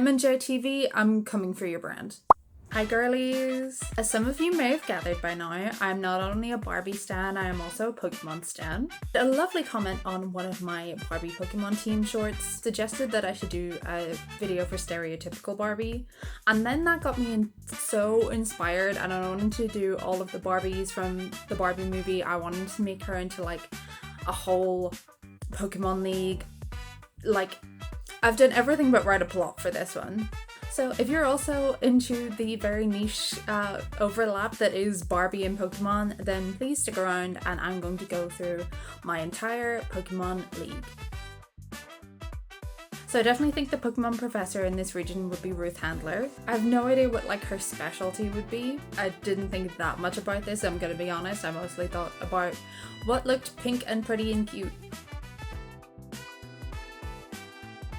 mandjtv, I'm coming for your brand. Hi girlies! As some of you may have gathered by now, I'm not only a Barbie stan, I am also a Pokemon stan. A lovely comment on one of my Barbie Pokemon team shorts suggested that I should do a video for stereotypical Barbie, and then that got me so inspired, and I wanted to do all of the Barbies from the Barbie movie. I wanted to make her into like a whole Pokemon league. Like, I've done everything but write a plot for this one. So if you're also into the very niche overlap that is Barbie and Pokemon, then please stick around and I'm going to go through my entire Pokemon league. So I definitely think the Pokemon professor in this region would be Ruth Handler. I have no idea what like her specialty would be. I didn't think that much about this, I'm gonna be honest. I mostly thought about what looked pink and pretty and cute.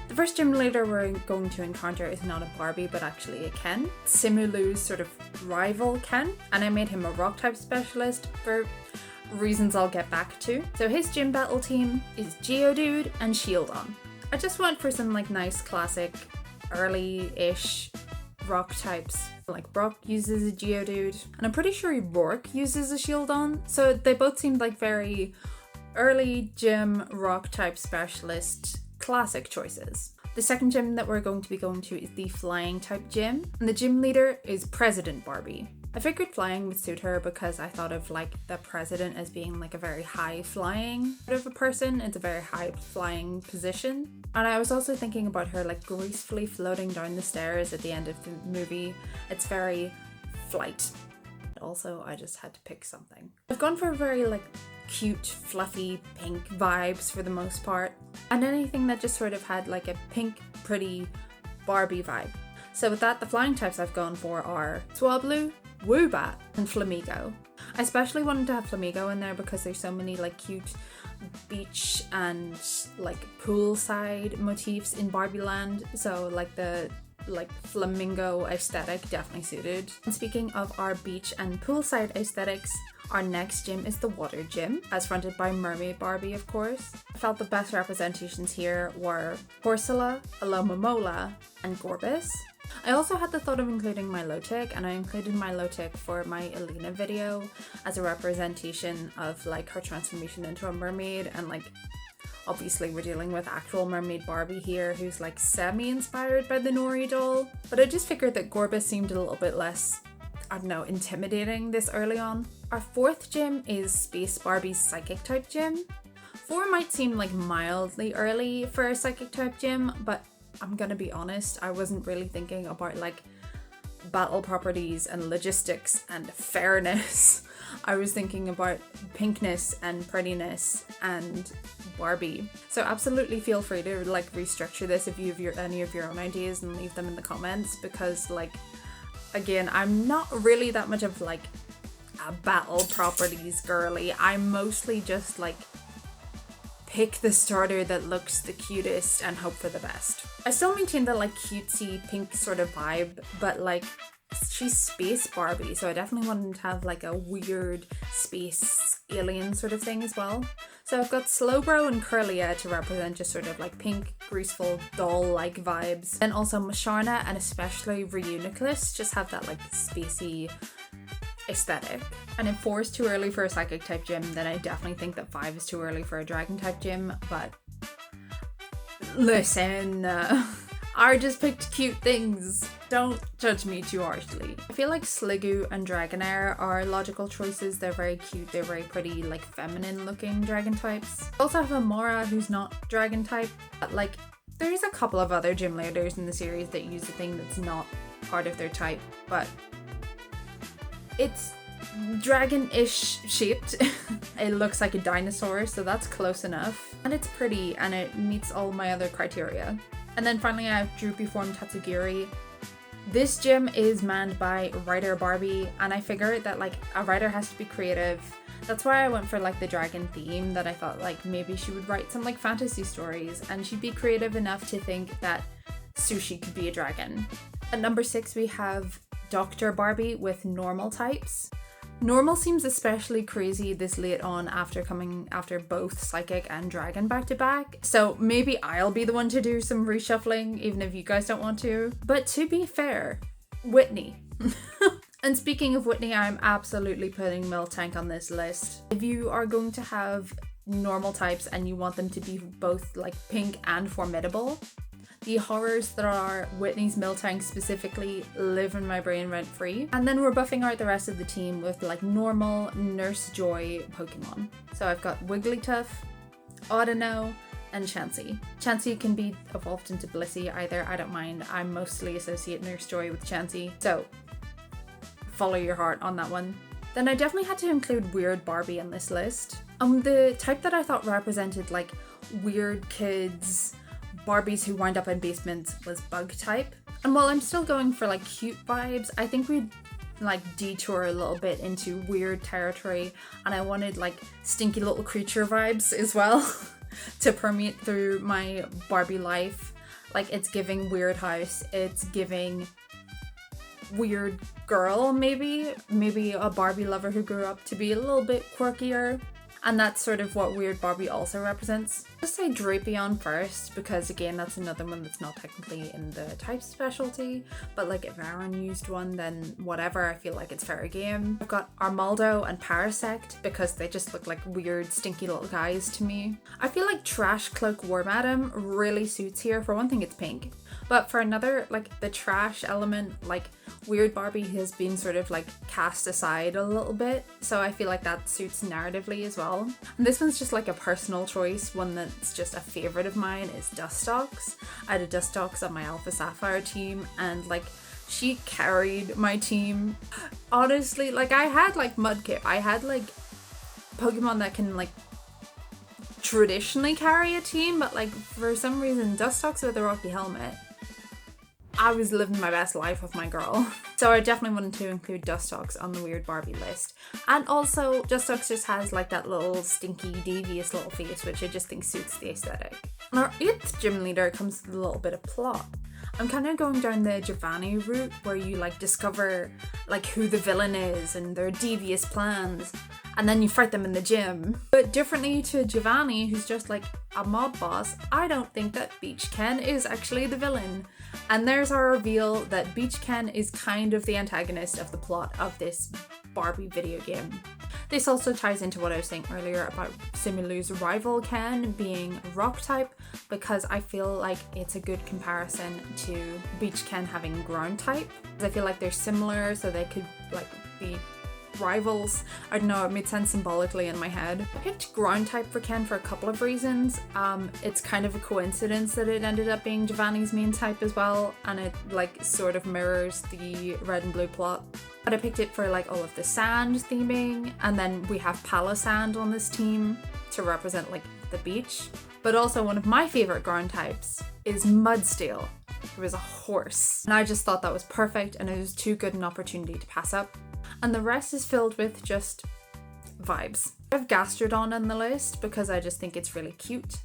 The first gym leader we're going to encounter is not a Barbie, but actually a Ken. Simulu's sort of rival Ken, and I made him a rock type specialist for reasons I'll get back to. So his gym battle team is Geodude and Shieldon. I just went for some like nice classic early-ish rock types. Like Brock uses a Geodude, and I'm pretty sure Rourke uses a Shieldon, so they both seemed like very early gym rock type specialist classic choices. The second gym that we're going to be going to is the flying type gym, and the gym leader is President Barbie. I figured flying would suit her because I thought of like the president as being like a very high flying sort of a person. It's a very high flying position. And I was also thinking about her like gracefully floating down the stairs at the end of the movie. It's very flight. Also, I just had to pick something. I've gone for a very like cute, fluffy, pink vibes for the most part, and anything that just sort of had like a pink, pretty Barbie vibe. So with that, the flying types I've gone for are Swablu, Woobat, and Flamigo. I especially wanted to have Flamigo in there because there's so many like cute beach and like poolside motifs in Barbie Land, so like the flamingo aesthetic definitely suited. And speaking of our beach and poolside aesthetics, our next gym is the water gym, as fronted by Mermaid Barbie, of course. I felt the best representations here were Corsola, Alomomola, and Gorbis. I also had the thought of including Milotic, and I included Milotic for my Elena video as a representation of like her transformation into a mermaid, and like obviously we're dealing with actual Mermaid Barbie here who's like semi-inspired by the Nori doll, but I just figured that Gorbis seemed a little bit less, I don't know, intimidating this early on. Our fourth gym is Space Barbie's Psychic type gym. 4 might seem like mildly early for a Psychic type gym, but I'm gonna be honest, I wasn't really thinking about like battle properties and logistics and fairness. I was thinking about pinkness and prettiness and Barbie. So absolutely feel free to like restructure this if you have any of your own ideas and leave them in the comments, because like, again, I'm not really that much of like a battle properties girly. I'm mostly just like pick the starter that looks the cutest and hope for the best. I still maintain the like cutesy pink sort of vibe, but like she's Space Barbie, so I definitely wanted to have like a weird space alien sort of thing as well. So I've got Slowbro and Curlia to represent just sort of like pink, graceful, doll-like vibes. And also Masharna and especially Reuniclus just have that like spacey aesthetic. And if 4 is too early for a Psychic type gym, then I definitely think that 5 is too early for a Dragon type gym, but listen, I just picked cute things. Don't judge me too harshly. I feel like Sliggoo and Dragonair are logical choices. They're very cute, they're very pretty, like feminine looking dragon types. I also have Amora who's not dragon type, but like there's a couple of other gym leaders in the series that use a thing that's not part of their type, but it's dragon-ish shaped. It looks like a dinosaur, so that's close enough. And it's pretty and it meets all my other criteria. And then finally I have Droopy Form Tatsugiri. This gym is manned by writer Barbie, and I figured that like a writer has to be creative. That's why I went for like the dragon theme, that I thought like maybe she would write some like fantasy stories and she'd be creative enough to think that Sushi could be a dragon. At number 6 we have Dr. Barbie with normal types. Normal seems especially crazy this late on after coming after both Psychic and Dragon back to back. So maybe I'll be the one to do some reshuffling, even if you guys don't want to. But to be fair, Whitney. And speaking of Whitney, I'm absolutely putting Miltank on this list. If you are going to have normal types and you want them to be both like pink and formidable, the horrors that are Whitney's Miltank specifically live in my brain rent free. And then we're buffing out the rest of the team with like normal Nurse Joy Pokemon. So I've got Wigglytuff, Audino, and Chansey. Chansey can be evolved into Blissey either, I don't mind. I mostly associate Nurse Joy with Chansey, so follow your heart on that one. Then I definitely had to include Weird Barbie on this list. The type that I thought represented like weird kids, Barbies who wind up in basements, was Bug type. And while I'm still going for like cute vibes, I think we'd like detour a little bit into weird territory, and I wanted like stinky little creature vibes as well to permeate through my Barbie life. Like it's giving weird house, it's giving weird girl, maybe a Barbie lover who grew up to be a little bit quirkier. And that's sort of what Weird Barbie also represents. Just say Drapion first, because again, that's another one that's not technically in the type specialty, but like if Aaron used one, then whatever, I feel like it's fair game. I've got Armaldo and Parasect because they just look like weird, stinky little guys to me. I feel like Trash Cloak War Madam really suits here. For one thing, it's pink. But for another, like the trash element, like Weird Barbie has been sort of like cast aside a little bit. So I feel like that suits narratively as well. And this one's just like a personal choice. One that's just a favorite of mine is Dustox. I had a Dustox on my Alpha Sapphire team, and like she carried my team. Honestly, like I had like Mudkip. I had like Pokemon that can like traditionally carry a team, but like for some reason Dustox with a Rocky Helmet, I was living my best life with my girl. So I definitely wanted to include Dustox on the Weird Barbie list. And also, Dustox just has like that little stinky, devious little face, which I just think suits the aesthetic. And our 8th gym leader comes with a little bit of plot. I'm kind of going down the Giovanni route, where you like discover like who the villain is and their devious plans, and then you fight them in the gym. But differently to Giovanni, who's just like a mob boss, I don't think that Beach Ken is actually the villain. And there's our reveal that Beach Ken is kind of the antagonist of the plot of this Barbie video game. This also ties into what I was saying earlier about Simulou's rival Ken being rock type, because I feel like it's a good comparison to Beach Ken having ground type. I feel like they're similar, so they could like be rivals. I don't know, it made sense symbolically in my head. I picked ground type for Ken for a couple of reasons. It's kind of a coincidence that it ended up being Giovanni's main type as well, and it like sort of mirrors the red and blue plot. But I picked it for like all of the sand theming, and then we have Palo-Sand on this team to represent like the beach. But also one of my favorite ground types is Mudsteel, who is a horse. And I just thought that was perfect, and it was too good an opportunity to pass up. And the rest is filled with just vibes. I have Gastrodon on the list because I just think it's really cute.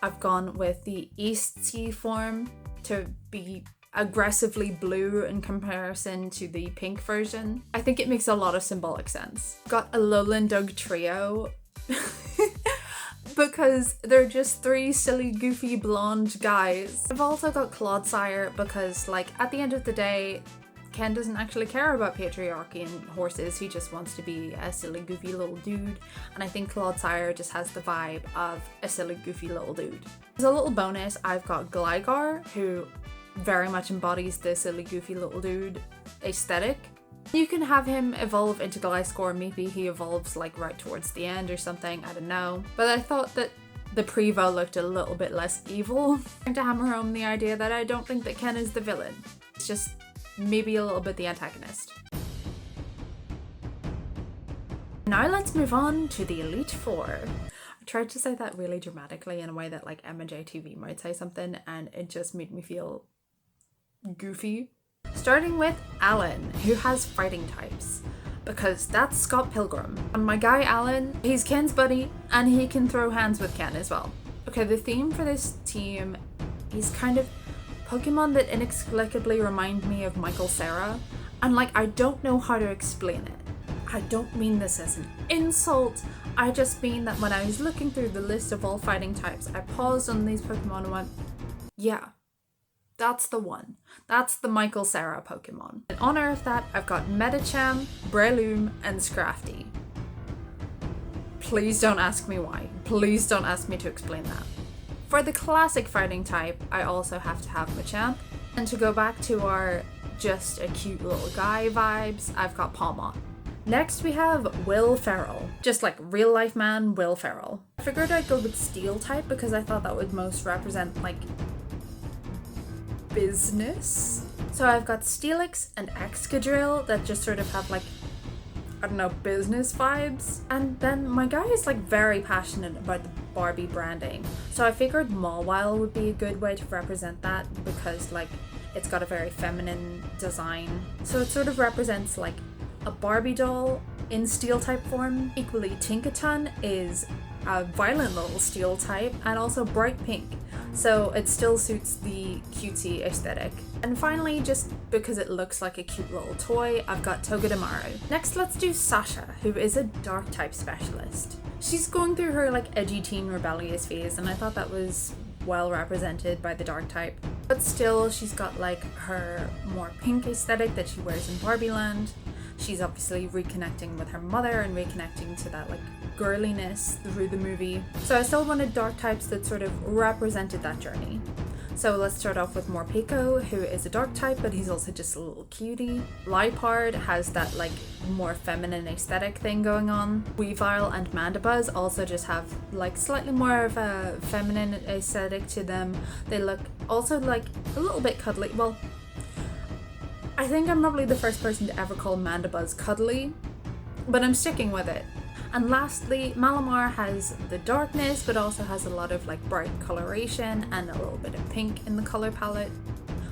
I've gone with the East Sea form to be aggressively blue in comparison to the pink version. I think it makes a lot of symbolic sense. Got a Lowland Dog trio because they're just 3 silly, goofy, blonde guys. I've also got Clodsire because, like, at the end of the day, Ken doesn't actually care about patriarchy and horses. He just wants to be a silly, goofy little dude. And I think Clodsire just has the vibe of a silly, goofy little dude. As a little bonus, I've got Gligar, who very much embodies the silly, goofy little dude aesthetic. You can have him evolve into Gliscor. Maybe he evolves like right towards the end or something. I don't know. But I thought that the Prevo looked a little bit less evil. Trying to hammer home the idea that I don't think that Ken is the villain. It's just maybe a little bit the antagonist. Now let's move on to the Elite Four. I tried to say that really dramatically in a way that like mandjtv might say something, and it just made me feel goofy. Starting with Alan, who has fighting types, because that's Scott Pilgrim. And my guy Alan, he's Ken's buddy, and he can throw hands with Ken as well. Okay, the theme for this team is kind of Pokemon that inexplicably remind me of Michael Cera, and like I don't know how to explain it. I don't mean this as an insult. I just mean that when I was looking through the list of all fighting types, I paused on these Pokemon and went, yeah, that's the one. That's the Michael Cera Pokemon. In honor of that, I've got Medicham, Breloom, and Scrafty. Please don't ask me why. Please don't ask me to explain that. For the classic fighting type, I also have to have Machamp. And to go back to our just a cute little guy vibes, I've got Palmont. Next we have Will Ferrell. Just like real life man Will Ferrell. I figured I'd go with Steel type because I thought that would most represent like business. So I've got Steelix and Excadrill that just sort of have like, I don't know, business vibes. And then my guy is like very passionate about the Barbie branding. So I figured Mawile would be a good way to represent that because like it's got a very feminine design. So it sort of represents like a Barbie doll in steel type form. Equally, Tinkaton is a violent little steel type and also bright pink. So it still suits the cutesy aesthetic. And finally, just because it looks like a cute little toy, I've got Togedemaru. Next, let's do Sasha, who is a dark type specialist. She's going through her like edgy teen rebellious phase, and I thought that was well represented by the dark type. But still, she's got like her more pink aesthetic that she wears in Barbie Land. She's obviously reconnecting with her mother and reconnecting to that like girliness through the movie. So I still wanted dark types that sort of represented that journey. So let's start off with Morpeko, who is a dark type, but he's also just a little cutie. Liepard has that like more feminine aesthetic thing going on. Weavile and Mandibuzz also just have like slightly more of a feminine aesthetic to them. They look also like a little bit cuddly. Well, I think I'm probably the first person to ever call Mandibuzz cuddly, but I'm sticking with it. And lastly, Malamar has the darkness, but also has a lot of like bright coloration and a little bit of pink in the color palette,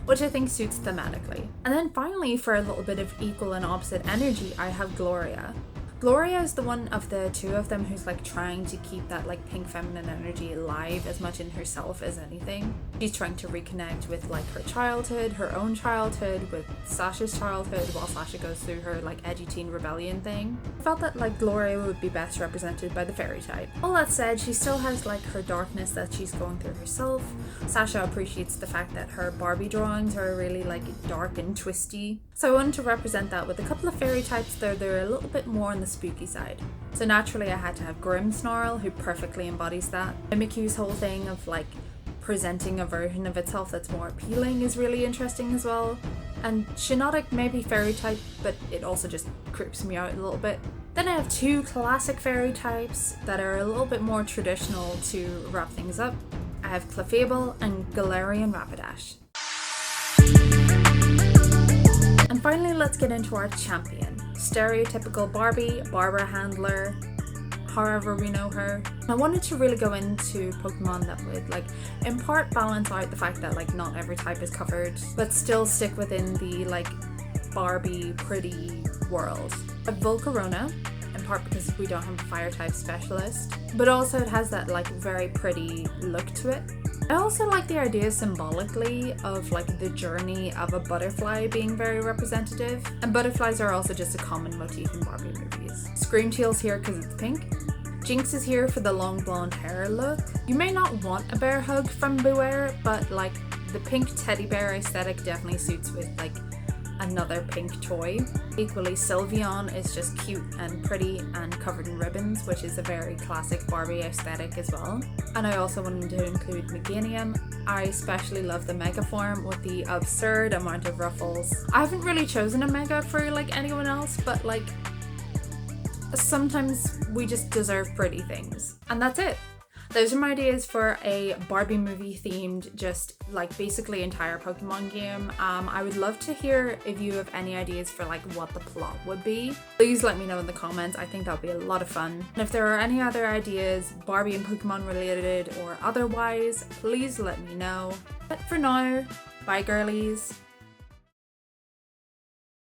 which I think suits thematically. And then finally, for a little bit of equal and opposite energy, I have Gloria. Gloria is the one of the two of them who's like trying to keep that like pink feminine energy alive as much in herself as anything. She's trying to reconnect with like her childhood, her own childhood, with Sasha's childhood while Sasha goes through her like edgy teen rebellion thing. I felt that like Gloria would be best represented by the fairy type. All that said, she still has like her darkness that she's going through herself. Sasha appreciates the fact that her Barbie drawings are really like dark and twisty. So I wanted to represent that with a couple of fairy types though they're a little bit more on the spooky side. So naturally I had to have Grimmsnarl, who perfectly embodies that. Mimikyu's whole thing of like presenting a version of itself that's more appealing is really interesting as well. And Shiinotic may be fairy type, but it also just creeps me out a little bit. Then I have two classic fairy types that are a little bit more traditional to wrap things up. I have Clefable and Galarian Rapidash. And finally, let's get into our champion. Stereotypical Barbie, Barbara Handler, however we know her. I wanted to really go into Pokemon that would like in part balance out the fact that like not every type is covered, but still stick within the like Barbie pretty world. I have Volcarona, in part because we don't have a fire type specialist, but also it has that like very pretty look to it. I also like the idea symbolically of like the journey of a butterfly being very representative, and butterflies are also just a common motif in Barbie movies. Screamtail's here because it's pink. Jinx is here for the long blonde hair look. You may not want a bear hug from Beware, but like the pink teddy bear aesthetic definitely suits with like another pink toy. Equally, Sylveon is just cute and pretty and covered in ribbons, which is a very classic Barbie aesthetic as well. And I also wanted to include Meganium. I especially love the Mega form with the absurd amount of ruffles. I haven't really chosen a Mega for like anyone else, but like sometimes we just deserve pretty things. And that's it. Those are my ideas for a Barbie movie themed, just like basically entire Pokemon game. I would love to hear if you have any ideas for like what the plot would be. Please let me know in the comments. I think that would be a lot of fun. And if there are any other ideas, Barbie and Pokemon related or otherwise, please let me know. But for now, bye girlies.